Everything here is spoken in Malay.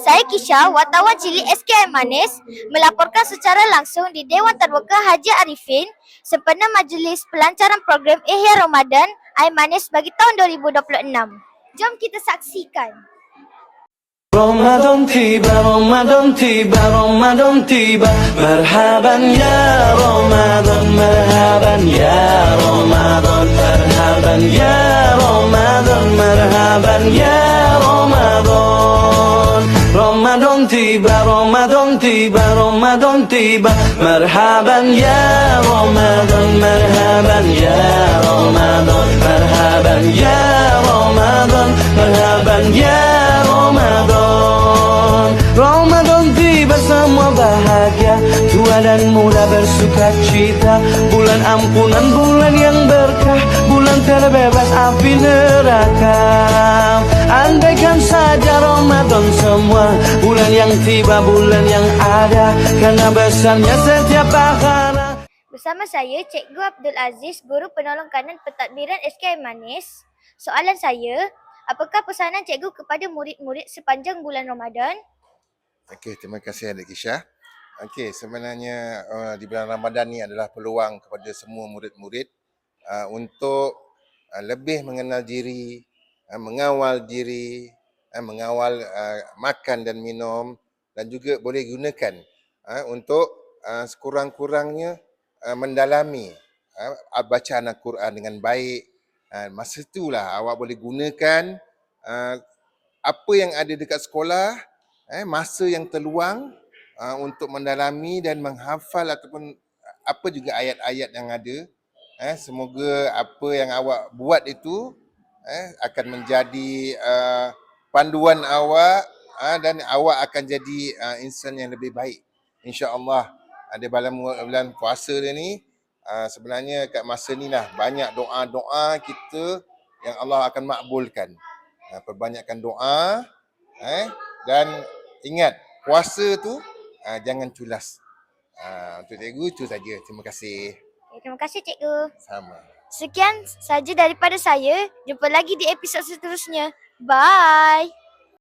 Saya Kisha, wartawan cilik SKM Manis, melaporkan secara langsung di Dewan Terbuka Haji Arifin sempena majlis pelancaran program Ihya Ramadan Air Manis bagi tahun 2026. Jom kita saksikan. Ramadan tiba, Ramadan tiba, Ramadan tiba. Marhaban ya Ramadan, marhaban ya Ramadan, marhaban ya Ramadan, marhaban ya Ramadan. Ramadan tiba, Ramadan tiba, Ramadan tiba. Marhaban ya Ramadan, marhaban ya Ramadan, marhaban ya Ramadan, marhaban ya Ramadan. Ramadan tiba semua bahagia, tua dan muda bersuka cita. Bulan ampunan, bulan yang berkah, bulan terbebas api neraka. Andaikan saja Ramadan semua, bulan yang tiba, bulan yang ada, karena besarnya setiap pahala. Bersama saya, Cikgu Abdul Aziz, Guru Penolong Kanan Pentadbiran SKM Manis. Soalan saya, apakah pesanan cikgu kepada murid-murid sepanjang bulan Ramadan? Okey, terima kasih Adik Kisha. Okey, sebenarnya di bulan Ramadan ni adalah peluang kepada semua murid-murid untuk lebih mengenal diri, mengawal diri, mengawal makan dan minum, dan juga boleh gunakan untuk sekurang-kurangnya mendalami bacaan Al-Quran dengan baik. Masa itulah awak boleh gunakan apa yang ada dekat sekolah, masa yang terluang untuk mendalami dan menghafal ataupun apa juga ayat-ayat yang ada. Semoga apa yang awak buat itu akan menjadi panduan awak, dan awak akan jadi insan yang lebih baik, insya-Allah. Ada bulan puasa dia ni, sebenarnya kat masa ni lah banyak doa-doa kita yang Allah akan makbulkan. Perbanyakkan doa, dan ingat, puasa tu jangan culas. Untuk cikgu itu saja. Terima kasih. Terima kasih cikgu. Sama. Sekian saja daripada saya. Jumpa lagi di episod seterusnya. Bye.